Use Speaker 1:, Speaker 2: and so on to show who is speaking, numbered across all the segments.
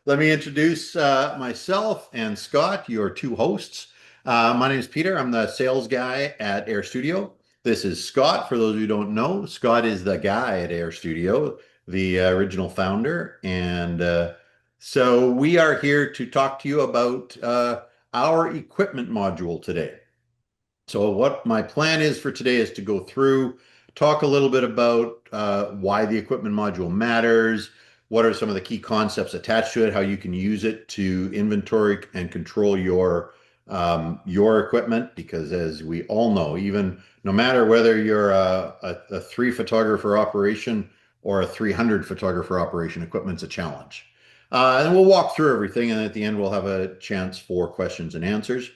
Speaker 1: let me introduce myself and Scott, your two hosts. My name is Peter. I'm the sales guy at Air Studio. This is Scott. For those who don't know, Scott is the guy at Air Studio, the original founder. And so we are here to talk to you about our equipment module today. So what my plan is for today is to go through, talk a little bit about why the equipment module matters, what are some of the key concepts attached to it, how you can use it to inventory and control your equipment. Because as we all know, even no matter whether you're a three photographer operation or a 300 photographer operation, equipment's a challenge. And we'll walk through everything, and at the end, we'll have a chance for questions and answers.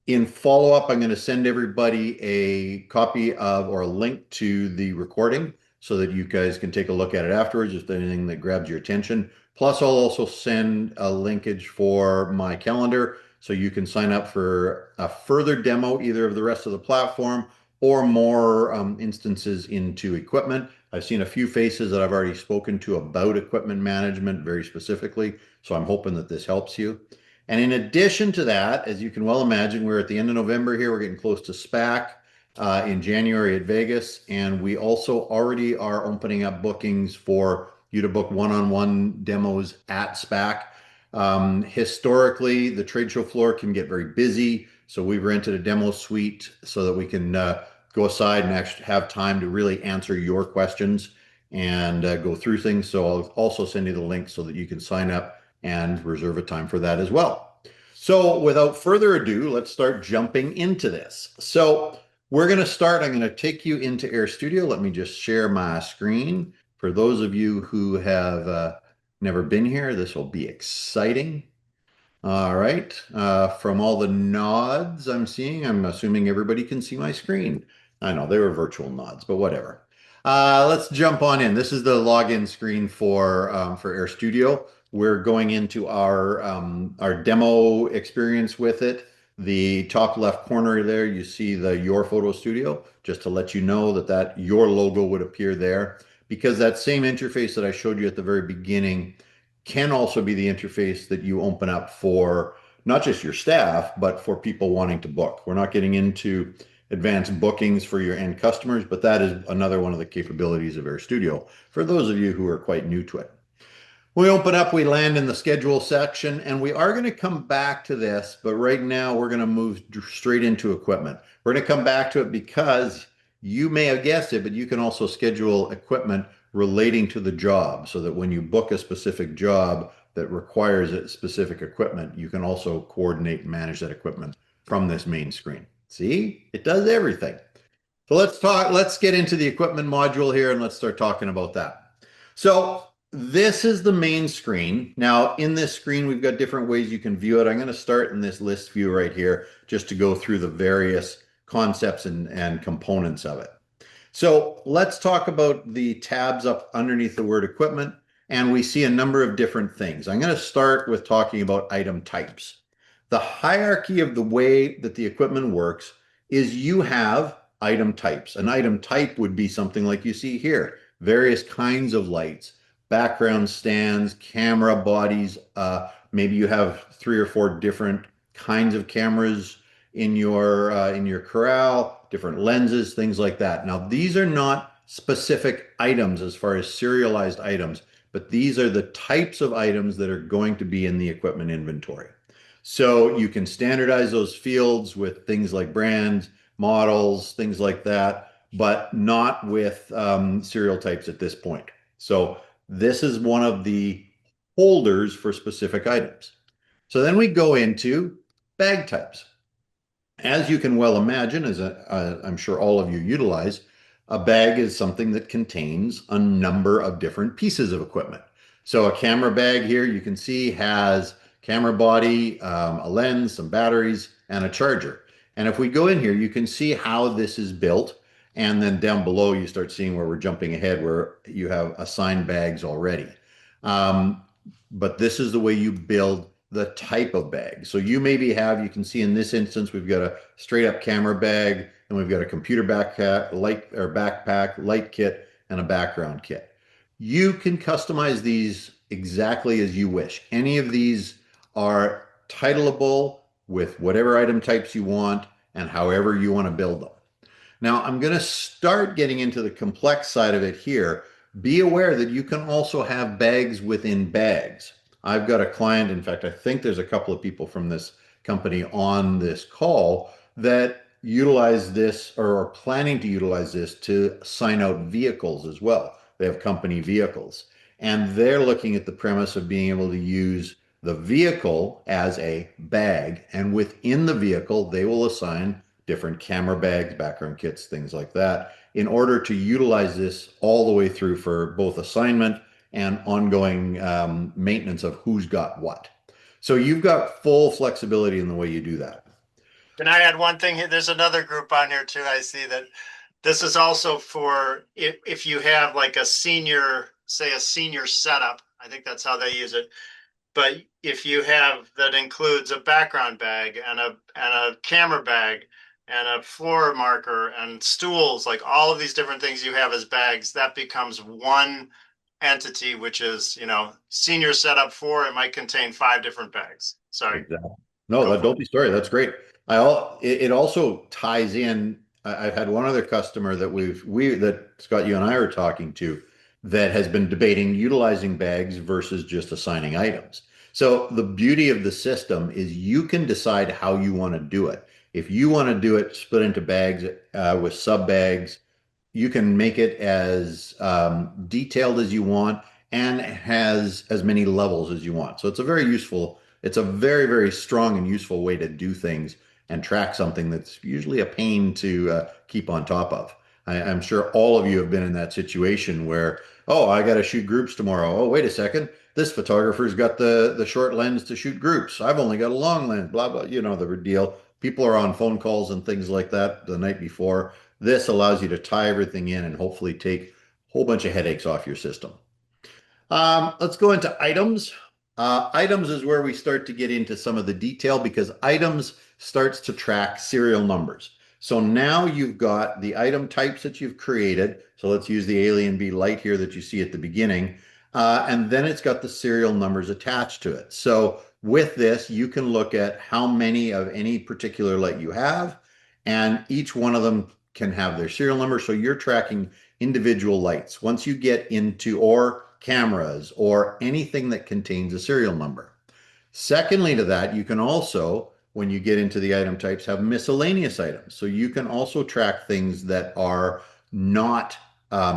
Speaker 1: In follow-up, I'm going to send everybody a copy of or a link to the recording so that you guys can take a look at it afterwards, if there's anything that grabs your attention. Plus, I'll also send a linkage for my calendar so you can sign up for a further demo, either of the rest of the platform or more instances into equipment. I've seen a few faces that I've already spoken to about equipment management very specifically, so I'm hoping that this helps you. And in addition to that, as you can well imagine, we're at the end of November here. We're getting close to SPAC in January at Vegas. And we also already are opening up bookings for you to book one-on-one demos at SPAC. Historically, the trade show floor can get very busy. So we've rented a demo suite so that we can go aside and actually have time to really answer your questions and go through things. So I'll also send you the link so that you can sign up and reserve a time for that as well. So without further ado, let's start jumping into this. So we're going to start. I'm going to take you into Air Studio. Let me just share my screen. For those of you who have never been here, this will be exciting. All right. From all the nods I'm seeing, I'm assuming everybody can see my screen. I know they were virtual nods, but whatever. Let's jump on in. This is the login screen for Air Studio. We're going into our demo experience with it. The top left corner there, you see the Your Photo Studio, just to let you know that your logo would appear there, because that same interface that I showed you at the very beginning can also be the interface that you open up for not just your staff, but for people wanting to book. We're not getting into advanced bookings for your end customers, but that is another one of the capabilities of Air Studio for those of you who are quite new to it. We open up, we land in the schedule section, and we are going to come back to this, but right now we're going to move straight into equipment. We're going to come back to it because you may have guessed it, but you can also schedule equipment relating to the job so that when you book a specific job that requires a specific equipment, you can also coordinate and manage that equipment from this main screen. See, it does everything. So let's get into the equipment module here and let's start talking about that. So this is the main screen. Now in this screen, we've got different ways you can view it. I'm going to start in this list view right here just to go through the various concepts and components of it. So let's talk about the tabs up underneath the word equipment, and we see a number of different things. I'm going to start with talking about item types. The hierarchy of the way that the equipment works is you have item types. An item type would be something like you see here, various kinds of lights, background stands, camera bodies. Maybe you have 3 or 4 different kinds of cameras in your corral, different lenses, things like that. Now, these are not specific items as far as serialized items, but these are the types of items that are going to be in the equipment inventory. So you can standardize those fields with things like brands, models, things like that, but not with serial types at this point. So this is one of the holders for specific items. So then we go into bag types. As you can well imagine, as I'm sure all of you utilize, a bag is something that contains a number of different pieces of equipment. So a camera bag here you can see has camera body, a lens, some batteries, and a charger. And if we go in here, you can see how this is built. And then down below, you start seeing where we're jumping ahead, where you have assigned bags already. But this is the way you build the type of bag. So you maybe have, you can see in this instance, we've got a straight up camera bag, and we've got a computer backpack, backpack, light kit, and a background kit. You can customize these exactly as you wish. Any of these are titleable with whatever item types you want and however you want to build them. Now, I'm going to start getting into the complex side of it here. Be aware that you can also have bags within bags. I've got a client, in fact, I think there's a couple of people from this company on this call that utilize this or are planning to utilize this to sign out vehicles as well. They have company vehicles. And they're looking at the premise of being able to use the vehicle as a bag. And within the vehicle, they will assign different camera bags, background kits, things like that, in order to utilize this all the way through for both assignment and ongoing maintenance of who's got what. So you've got full flexibility in the way you do that.
Speaker 2: Can I add one thing here? There's another group on here too. I see that this is also for if you have like a senior, say a senior setup. I think that's how they use it. But if you have that includes a background bag and a camera bag and a floor marker and stools, like all of these different things you have as bags, that becomes one entity, which is, senior setup four. It might contain five different bags. Sorry,
Speaker 1: Exactly. No,
Speaker 2: go
Speaker 1: that
Speaker 2: for
Speaker 1: don't be sorry. That's great. It also ties in. I've had one other customer that that Scott, you and I are talking to that has been debating utilizing bags versus just assigning items. So the beauty of the system is you can decide how you want to do it. If you want to do it split into bags with sub bags, you can make it as detailed as you want and has as many levels as you want. So it's a very, very strong and useful way to do things and track something that's usually a pain to keep on top of. I'm sure all of you have been in that situation where, oh, I got to shoot groups tomorrow. Oh, wait a second. This photographer's got the short lens to shoot groups. I've only got a long lens, blah, blah, the deal. People are on phone calls and things like that the night before. This allows you to tie everything in and hopefully take a whole bunch of headaches off your system. Let's go into items. Items is where we start to get into some of the detail because items starts to track serial numbers. So now you've got the item types that you've created. So let's use the Alien Bee light here that you see at the beginning. And then it's got the serial numbers attached to it. So with this, you can look at how many of any particular light you have, and each one of them can have their serial number. So you're tracking individual lights. Once you get into, or cameras, or anything that contains a serial number. Secondly to that, you can also, when you get into the item types, have miscellaneous items. So you can also track things that are not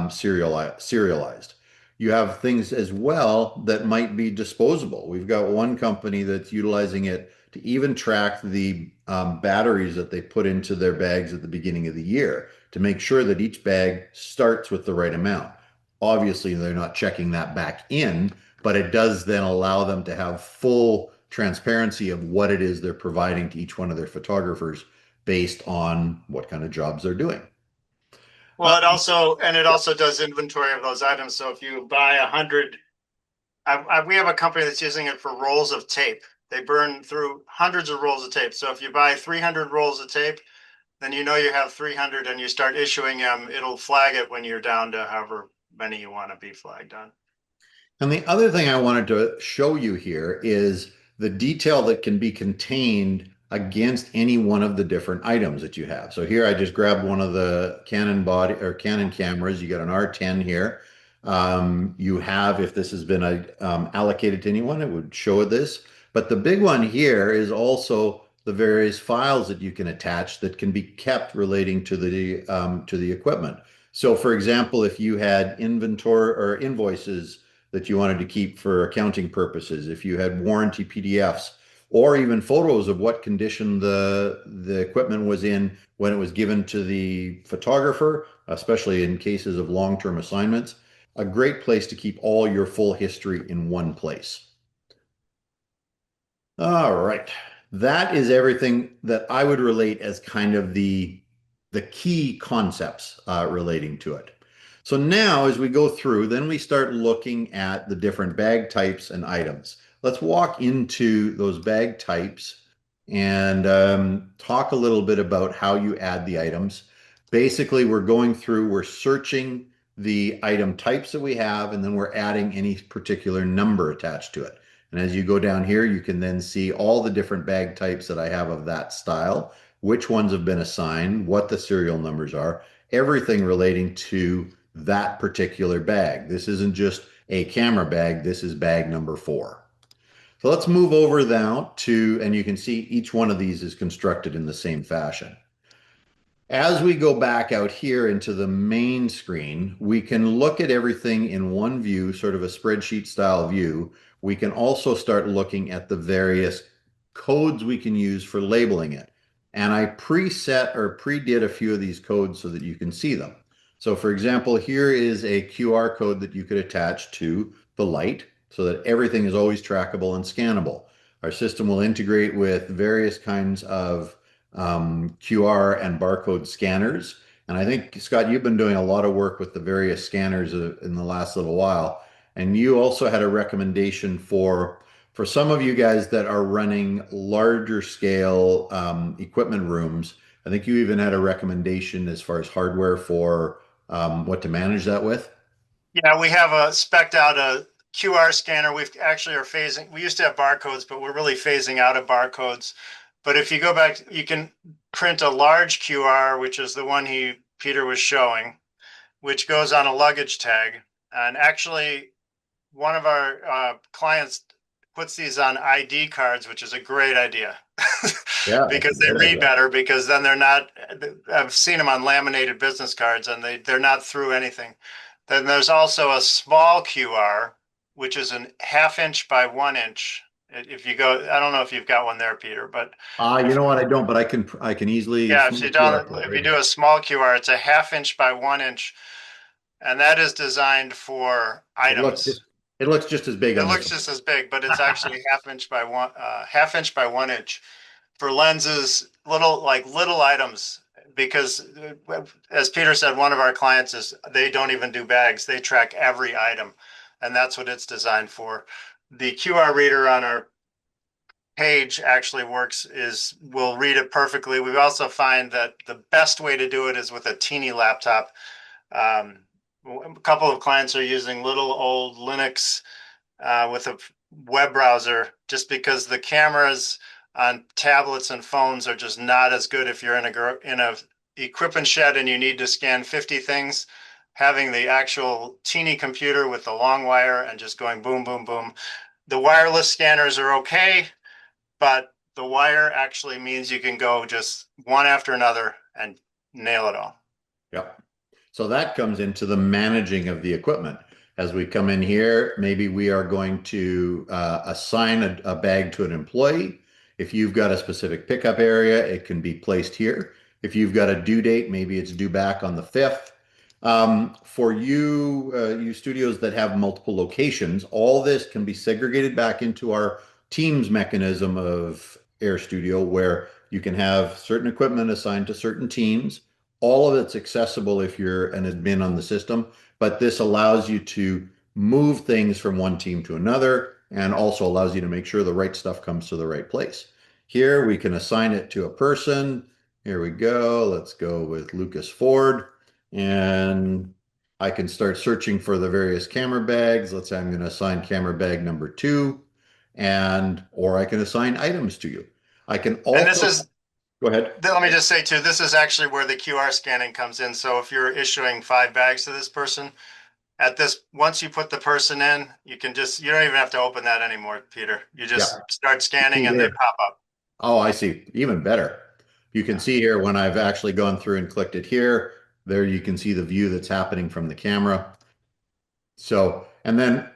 Speaker 1: serialized. You have things as well that might be disposable. We've got one company that's utilizing it to even track the batteries that they put into their bags at the beginning of the year to make sure that each bag starts with the right amount. Obviously, they're not checking that back in, but it does then allow them to have full transparency of what it is they're providing to each one of their photographers based on what kind of jobs they're doing.
Speaker 2: Well, it also does inventory of those items. So if you buy 100, we have a company that's using it for rolls of tape. They burn through hundreds of rolls of tape. So if you buy 300 rolls of tape, then you have 300 and you start issuing them. It'll flag it when you're down to however many you want to be flagged on.
Speaker 1: And the other thing I wanted to show you here is the detail that can be contained against any one of the different items that you have. So here I just grabbed one of the Canon body or Canon cameras. You got an R10 here. You have, if this has been allocated to anyone, it would show this. But the big one here is also the various files that you can attach that can be kept relating to the equipment. So, for example, if you had inventory or invoices that you wanted to keep for accounting purposes, if you had warranty PDFs, or even photos of what condition the equipment was in when it was given to the photographer, especially in cases of long-term assignments, a great place to keep all your full history in one place. All right. That is everything that I would relate as kind of the key concepts relating to it. So now as we go through, then we start looking at the different bag types and items. Let's walk into those bag types and talk a little bit about how you add the items. Basically, we're going through, we're searching the item types that we have, and then we're adding any particular number attached to it. And as you go down here, you can then see all the different bag types that I have of that style, which ones have been assigned, what the serial numbers are, everything relating to that particular bag. This isn't just a camera bag, this is bag number 4. So let's move over now to, and you can see each one of these is constructed in the same fashion. As we go back out here into the main screen, we can look at everything in one view, sort of a spreadsheet style view. We can also start looking at the various codes we can use for labeling it. And I preset or pre-did a few of these codes so that you can see them. So for example, here is a QR code that you could attach to the light so that everything is always trackable and scannable. Our system will integrate with various kinds of QR and barcode scanners. And I think, Scott, you've been doing a lot of work with the various scanners in the last little while. And you also had a recommendation for some of you guys that are running larger scale equipment rooms. I think you even had a recommendation as far as hardware for what to manage that with.
Speaker 2: Yeah, we have a spec'd out a QR scanner. We've actually are phasing. We used to have barcodes, but we're really phasing out of barcodes. But if you go back, you can print a large QR, which is the one Peter was showing, which goes on a luggage tag. And actually, one of our clients puts these on ID cards, which is a great idea
Speaker 1: Yeah, that's a
Speaker 2: because they
Speaker 1: great
Speaker 2: read
Speaker 1: idea.
Speaker 2: better. Because then they're not. I've seen them on laminated business cards, and they're not through anything. Then there's also a small QR, which is a ½ inch by 1 inch. If you go, I don't know if you've got one there, Peter, but
Speaker 1: You
Speaker 2: if
Speaker 1: know what? I don't, but I can easily
Speaker 2: yeah, if
Speaker 1: smooth
Speaker 2: you
Speaker 1: QR
Speaker 2: don't,
Speaker 1: code
Speaker 2: if
Speaker 1: right
Speaker 2: you do
Speaker 1: here.
Speaker 2: a small QR, it's a ½ inch by 1 inch, and that is designed for
Speaker 1: It looks
Speaker 2: items.
Speaker 1: just it looks just as big
Speaker 2: It
Speaker 1: on this
Speaker 2: looks
Speaker 1: one.
Speaker 2: just as big, but it's actually ½ inch by ½ inch by 1 inch for lenses, little items. Because as Peter said, one of our clients is they don't even do bags; they track every item, and that's what it's designed for. The QR reader on our page actually works is will read it perfectly. We also find that the best way to do it is with a teeny laptop. Um, a couple of clients are using little old Linux with a web browser just because the cameras on tablets and phones are just not as good if you're in a equipment shed and you need to scan 50 things. Having the actual teeny computer with the long wire and just going boom, boom, boom. The wireless scanners are okay, but the wire actually means you can go just one after another and nail it all.
Speaker 1: Yep. So that comes into the managing of the equipment. As we come in here, maybe we are going to assign a bag to an employee. If you've got a specific pickup area, it can be placed here. If you've got a due date, maybe it's due back on the 5th. For you, you studios that have multiple locations, all this can be segregated back into our Teams mechanism of Air Studio, where you can have certain equipment assigned to certain teams. All of it's accessible if you're an admin on the system, but this allows you to move things from one team to another and also allows you to make sure the right stuff comes to the right place. Here we can assign it to a person. Here we go. Let's go with Lucas Ford. And I can start searching for the various camera bags. Let's say I'm going to assign camera bag number 2, or I can assign items to you. I can
Speaker 2: And this
Speaker 1: also
Speaker 2: is,
Speaker 1: go ahead.
Speaker 2: let me just say too, this is actually where the QR scanning comes in. So if you're issuing 5 bags to this person, once you put the person in, you don't even have to open that anymore, Peter. You just
Speaker 1: Yeah.
Speaker 2: start scanning
Speaker 1: See
Speaker 2: and they
Speaker 1: here.
Speaker 2: pop up.
Speaker 1: Oh, I see. Even better. You can
Speaker 2: Yeah.
Speaker 1: see here when I've actually gone through and clicked it here, there you can see the view that's happening from the camera. So, and then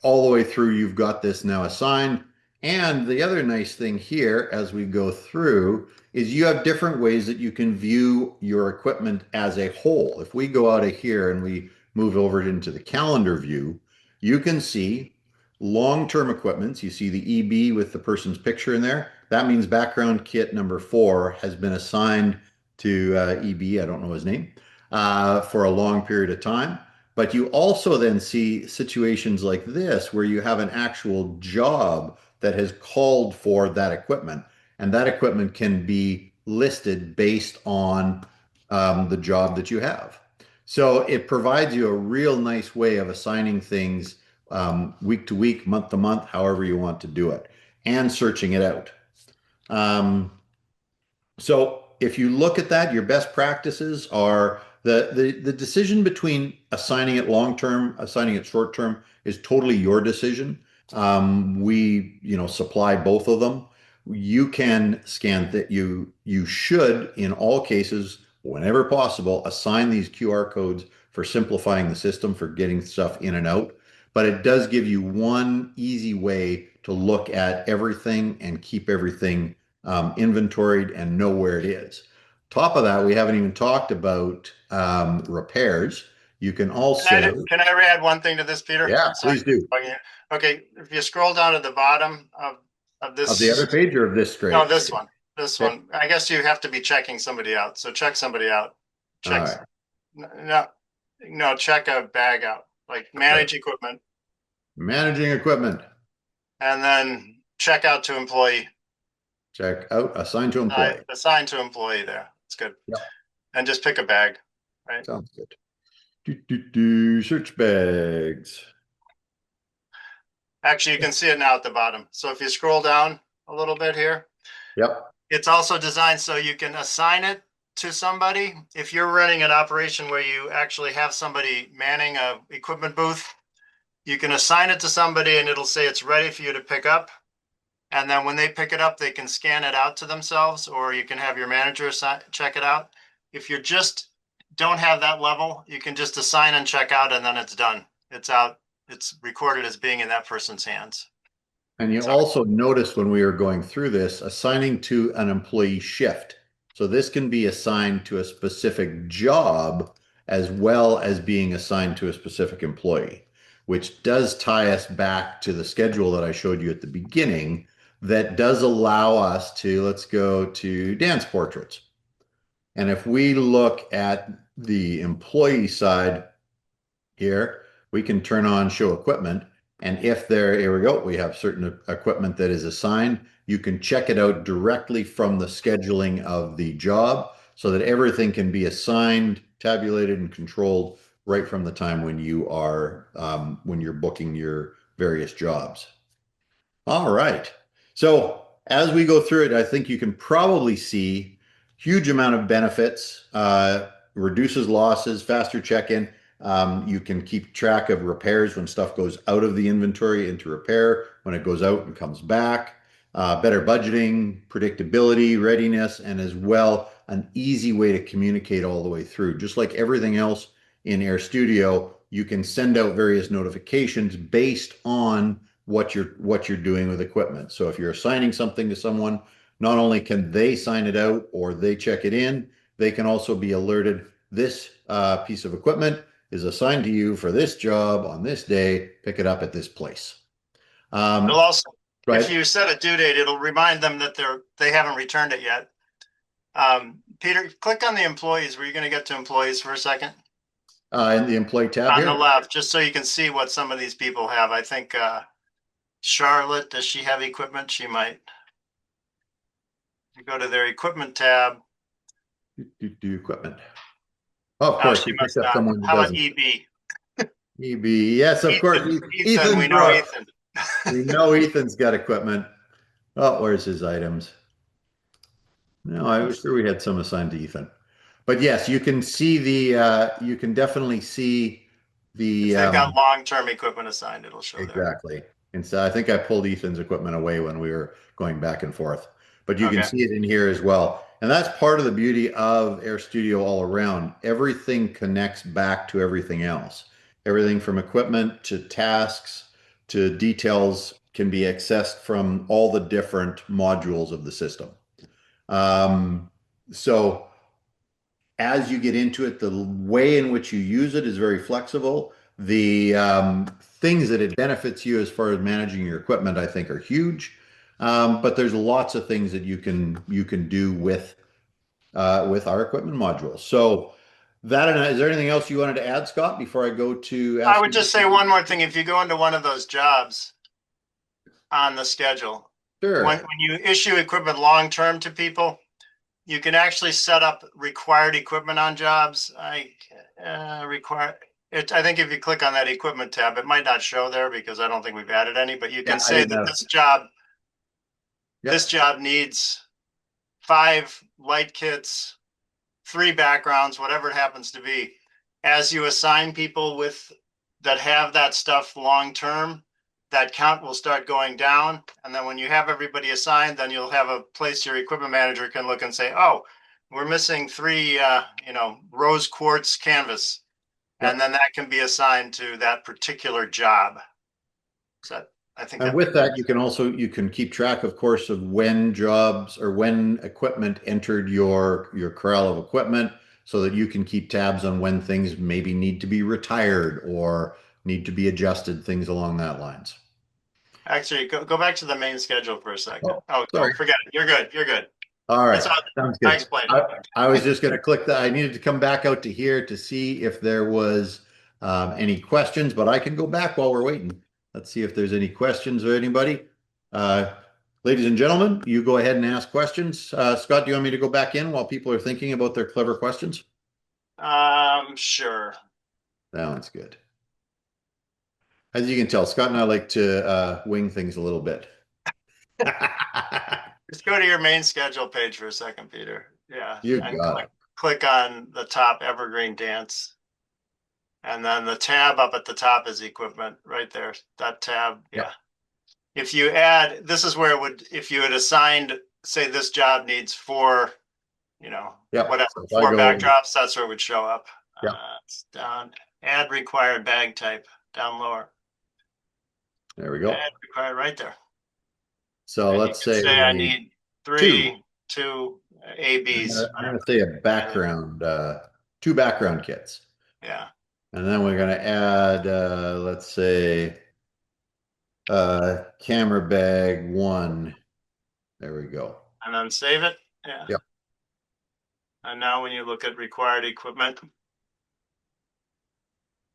Speaker 1: all the way through, you've got this now assigned. And the other nice thing here as we go through is you have different ways that you can view your equipment as a whole. If we go out of here and we move over into the calendar view, you can see long-term equipments. You see the EB with the person's picture in there. That means background kit number 4 has been assigned to EB, I don't know his name, for a long period of time. But you also then see situations like this where you have an actual job that has called for that equipment, and that equipment can be listed based on the job that you have. So it provides you a real nice way of assigning things week to week, month to month, however you want to do it, and searching it out. Um, so if you look at that, your best practices are the decision between assigning it long term, assigning it short term is totally your decision. We, supply both of them. You can scan that you should, in all cases, whenever possible, assign these QR codes for simplifying the system for getting stuff in and out. But it does give you one easy way to look at everything and keep everything inventoried and know where it is. Top of that, we haven't even talked about repairs. You can also,
Speaker 2: Can I add one thing to this, Peter?
Speaker 1: yeah,
Speaker 2: Sorry.
Speaker 1: please do.
Speaker 2: Okay, if you scroll down to the bottom of
Speaker 1: Of the other
Speaker 2: this,
Speaker 1: page or of this
Speaker 2: no,
Speaker 1: straight?
Speaker 2: this one, this
Speaker 1: Okay.
Speaker 2: one. I guess you have to be checking somebody out. So check somebody out.
Speaker 1: All
Speaker 2: Check,
Speaker 1: right.
Speaker 2: no, no, check a bag out, like
Speaker 1: Okay.
Speaker 2: manage equipment,
Speaker 1: Managing equipment.
Speaker 2: and then check out to employee,
Speaker 1: Check out assign to employee.
Speaker 2: assign to employee there. It's good.
Speaker 1: Yep.
Speaker 2: And just pick a bag, right?
Speaker 1: Sounds good. Search bags.
Speaker 2: Actually, you can see it now at the bottom. So if you scroll down a little bit here,
Speaker 1: Yep.
Speaker 2: it's also designed so you can assign it to somebody. If you're running an operation where you actually have somebody manning a equipment booth, you can assign it to somebody and it'll say it's ready for you to pick up. And then when they pick it up, they can scan it out to themselves, or you can have your manager check it out. If you just don't have that level, you can just assign and check out, and then it's done. It's out. It's recorded as being in that person's hands.
Speaker 1: And you
Speaker 2: So
Speaker 1: also notice when we were going through this, assigning to an employee shift. So this can be assigned to a specific job as well as being assigned to a specific employee, which does tie us back to the schedule that I showed you at the beginning that does allow us to, let's go to dance portraits. And if we look at the employee side here, we can turn on show equipment. And if there, here we go, we have certain equipment that is assigned. You can check it out directly from the scheduling of the job so that everything can be assigned, tabulated, and controlled right from the time when you are when you're booking your various jobs. All right. So as we go through it, I think you can probably see huge amount of benefits, reduces losses, faster check-in. You can keep track of repairs when stuff goes out of the inventory into repair, when it goes out and comes back, better budgeting, predictability, readiness, and as well an easy way to communicate all the way through. Just like everything else in Air Studio, you can send out various notifications based on what you're doing with equipment. So if you're assigning something to someone, not only can they sign it out or they check it in, they can also be alerted this piece of equipment is assigned to you for this job on this day. Pick it up at this place.
Speaker 2: it'll also, if
Speaker 1: Right.
Speaker 2: you set a due date, it'll remind them that they haven't returned it yet. Peter, click on the employees. Were you going to get to employees for a second?
Speaker 1: In the employee tab
Speaker 2: On
Speaker 1: here.
Speaker 2: the left, just so you can see what some of these people have. I think Charlotte, does she have equipment? She might. You go to their equipment tab.
Speaker 1: Do equipment. Oh, of
Speaker 2: Oh,
Speaker 1: course,
Speaker 2: she
Speaker 1: you picked
Speaker 2: must
Speaker 1: up
Speaker 2: not.
Speaker 1: someone who
Speaker 2: How about
Speaker 1: doesn't.
Speaker 2: EB?
Speaker 1: EB, yes, of course.
Speaker 2: Ethan, we
Speaker 1: Ethan
Speaker 2: know
Speaker 1: Brooks.
Speaker 2: Ethan.
Speaker 1: We know Ethan's got equipment. Oh, where's his items? No, I was sure we had some assigned to Ethan. But yes, you can see you can definitely see
Speaker 2: If
Speaker 1: the,
Speaker 2: they've got long-term equipment assigned, it'll show there.
Speaker 1: exactly. And so I think I pulled Ethan's equipment away when we were going back and forth, but you can
Speaker 2: Okay.
Speaker 1: see it in here as well. And that's part of the beauty of Air Studio all around. Everything connects back to everything else. Everything from equipment to tasks to details can be accessed from all the different modules of the system. So as you get into it, the way in which you use it is very flexible. The things that it benefits you as far as managing your equipment, I think, are huge. But there's lots of things that you can do with our equipment modules. So that and is there anything else you wanted to add, Scott, before I go to
Speaker 2: I
Speaker 1: ask
Speaker 2: would just say
Speaker 1: you?
Speaker 2: one more thing. If you go into one of those jobs on the schedule,
Speaker 1: Sure.
Speaker 2: when you issue equipment long-term to people, you can actually set up required equipment on jobs. I think if you click on that equipment tab, it might not show there because I don't think we've added any, but you
Speaker 1: Yeah,
Speaker 2: can
Speaker 1: I
Speaker 2: say
Speaker 1: didn't
Speaker 2: that
Speaker 1: have.
Speaker 2: this
Speaker 1: Yep.
Speaker 2: job needs 5 light kits, 3 backgrounds, whatever it happens to be. As you assign people that have that stuff long term, that count will start going down. And then when you have everybody assigned, then you'll have a place your equipment manager can look and say, oh, we're missing 3, rose quartz canvas. And
Speaker 1: Yep.
Speaker 2: then that can be assigned to that particular job. So I think
Speaker 1: And
Speaker 2: that
Speaker 1: with that, you can keep track, of course, of when jobs or when equipment entered your corral of equipment, so that you can keep tabs on when things maybe need to be retired or need to be adjusted, things along that lines.
Speaker 2: actually go back to the main schedule for a second.
Speaker 1: Oh,
Speaker 2: Oh, no,
Speaker 1: sorry.
Speaker 2: forget it. You're good. You're good.
Speaker 1: All
Speaker 2: It's
Speaker 1: right.
Speaker 2: all,
Speaker 1: Sounds
Speaker 2: I
Speaker 1: good.
Speaker 2: explained
Speaker 1: I,
Speaker 2: it.
Speaker 1: I was just going to click that. I needed to come back out to here to see if there was any questions, but I can go back while we're waiting. Let's see if there's any questions or anybody. Uh, Ladies and gentlemen, you go ahead and ask questions. Scott, do you want me to go back in while people are thinking about their clever questions?
Speaker 2: Sure.
Speaker 1: Sounds good. As you can tell, Scott and I like to wing things a little bit.
Speaker 2: Just go to your main schedule page for a second, Peter. Yeah,
Speaker 1: You
Speaker 2: and
Speaker 1: got it.
Speaker 2: click on the top Evergreen Dance. And then the tab up at the top is equipment right there. That tab,
Speaker 1: Yep.
Speaker 2: yeah. If you add, this is where it would, if you had assigned, say this job needs 4,
Speaker 1: Yep.
Speaker 2: whatever,
Speaker 1: So if I
Speaker 2: 4
Speaker 1: go,
Speaker 2: backdrops, that's where it would show up.
Speaker 1: yep.
Speaker 2: It's down, add required bag type, down lower.
Speaker 1: There we
Speaker 2: Add
Speaker 1: go.
Speaker 2: required right there.
Speaker 1: So
Speaker 2: And you
Speaker 1: let's
Speaker 2: can
Speaker 1: say
Speaker 2: say I need
Speaker 1: two.
Speaker 2: 3, 2 ABs,
Speaker 1: I'm gonna
Speaker 2: whatever.
Speaker 1: say a
Speaker 2: Add it.
Speaker 1: background, 2 background kits.
Speaker 2: Yeah.
Speaker 1: And then we're gonna add, let's say, camera bag 1. There we go.
Speaker 2: And then save it. Yeah.
Speaker 1: Yep.
Speaker 2: And now when you look at required equipment,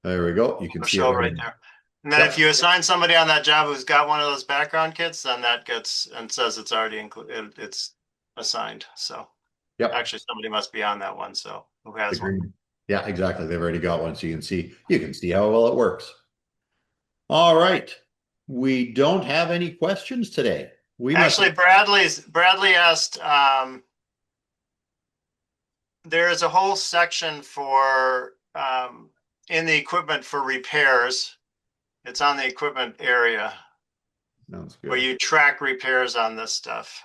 Speaker 1: There we go. You can
Speaker 2: it'll
Speaker 1: see it
Speaker 2: show right
Speaker 1: right.
Speaker 2: there. And then if you assign somebody on that job who's got one of those background kits, then that gets and says it's already included. It's assigned. So
Speaker 1: Yep.
Speaker 2: actually somebody must be on that one. So who has one?
Speaker 1: Agreed. Yeah, exactly. They've already got one, so you can see how well it works. All right. We don't have any questions today. We must.
Speaker 2: Actually, Bradley asked, there is a whole section for in the equipment for repairs. It's on the equipment area
Speaker 1: Sounds
Speaker 2: where
Speaker 1: good.
Speaker 2: you track repairs on this stuff.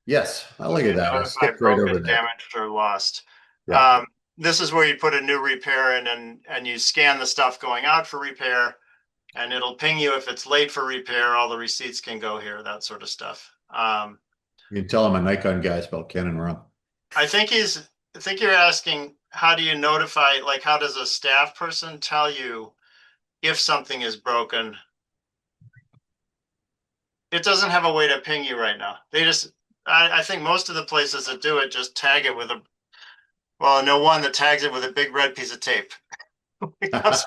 Speaker 1: Yes, I look at that. I
Speaker 2: Notify
Speaker 1: skipped right over
Speaker 2: broken,
Speaker 1: that.
Speaker 2: damaged, or lost.
Speaker 1: Yeah.
Speaker 2: This is where you put a new repair in and you scan the stuff going out for repair, and it'll ping you if it's late for repair. All the receipts can go here, that sort of stuff.
Speaker 1: You can tell I'm a Nikon guy spelled Canon wrong.
Speaker 2: I think you're asking, how do you notify, like, how does a staff person tell you if something is broken? It doesn't have a way to ping you right now. I think most of the places that do it just tag it with I know one that tags it with a big red piece of tape. It's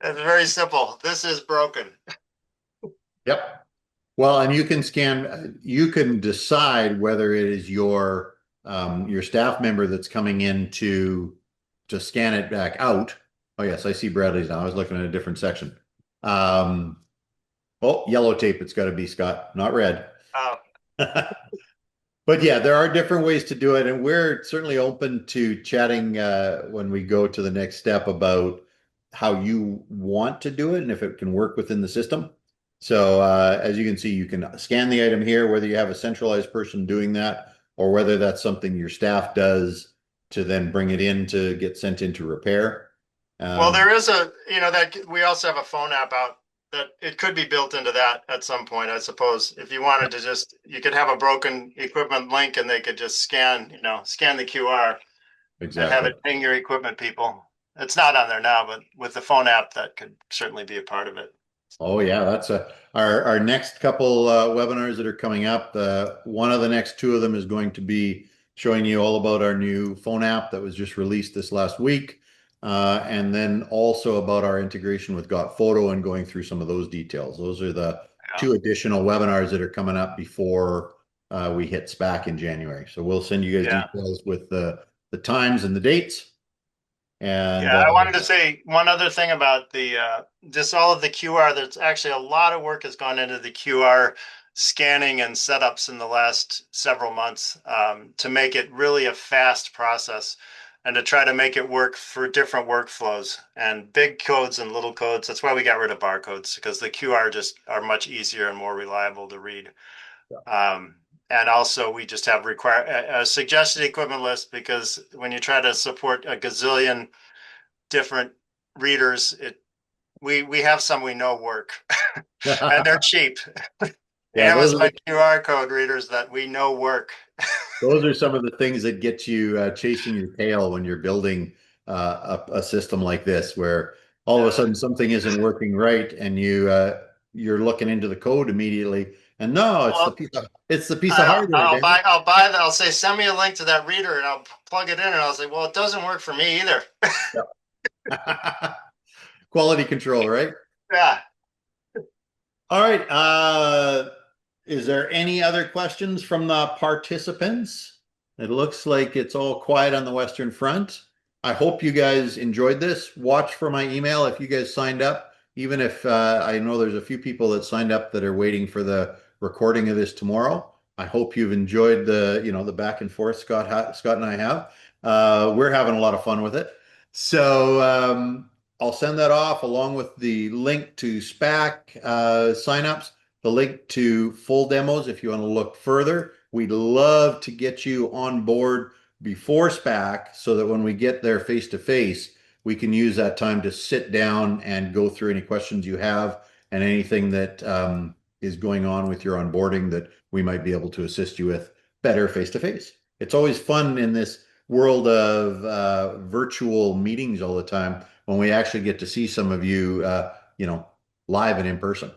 Speaker 2: very simple. This is broken.
Speaker 1: Yep. Well, and you can decide whether it is your staff member that's coming in to scan it back out. Oh yes, I see Bradley's now. I was looking at a different section. Oh, yellow tape, it's got to be, Scott, not red.
Speaker 2: Oh,
Speaker 1: But yeah, there are different ways to do it, and we're certainly open to chatting when we go to the next step about how you want to do it and if it can work within the system. So as you can see, you can scan the item here, whether you have a centralized person doing that or whether that's something your staff does to then bring it in to get sent into repair.
Speaker 2: well, there is that we also have a phone app out that it could be built into that at some point, I suppose. If you wanted to you could have a broken equipment link and they could just scan the QR and have
Speaker 1: Exactly.
Speaker 2: it ping your equipment people. It's not on there now, but with the phone app, that could certainly be a part of it.
Speaker 1: Oh yeah, that's our next couple webinars that are coming up. One of the next 2 of them is going to be showing you all about our new phone app that was just released this last week, and then also about our integration with Got Photo and going through some of those details. Those are the 2 additional webinars that are coming up before we hit SPAC in January. So we'll send you guys
Speaker 2: Yeah.
Speaker 1: details with the times and the dates. And
Speaker 2: Yeah, I wanted to say one other thing about the just all of the QR. There's actually a lot of work has gone into the QR scanning and setups in the last several months to make it really a fast process and to try to make it work for different workflows and big codes and little codes. That's why we got rid of barcodes because the QR just are much easier and more reliable to read. Um, and also we just have a suggested equipment list because when you try to support a gazillion different readers. We have some we know work, and they're cheap.
Speaker 1: yeah,
Speaker 2: Amazon QR code readers that we know work.
Speaker 1: those are some of the things that get you chasing your tail when you're building a system like this, where all of a sudden something isn't working right, and you're looking into the code immediately, and no,
Speaker 2: Well,
Speaker 1: it's the piece of hardware, damn it.
Speaker 2: I'll buy that. I'll say, send me a link to that reader, and I'll plug it in, and I'll say, well, it doesn't work for me either.
Speaker 1: Quality control, right?
Speaker 2: Yeah.
Speaker 1: All right. Is there any other questions from the participants? It looks like it's all quiet on the Western Front. I hope you guys enjoyed this. Watch for my email if you guys signed up, even if I know there's a few people that signed up that are waiting for the recording of this tomorrow. I hope you've enjoyed the back and forth Scott and I have. We're having a lot of fun with it. So I'll send that off along with the link to SPAC signups, the link to full demos if you want to look further. We'd love to get you on board before SPAC so that when we get there face to face, we can use that time to sit down and go through any questions you have and anything that is going on with your onboarding that we might be able to assist you with better face to face. It's always fun in this world of virtual meetings all the time when we actually get to see some of you, live and in person.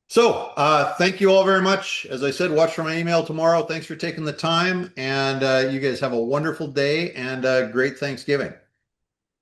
Speaker 1: So thank you all very much. As I said, watch for my email tomorrow. Thanks for taking the time, and you guys have a wonderful day and a great Thanksgiving.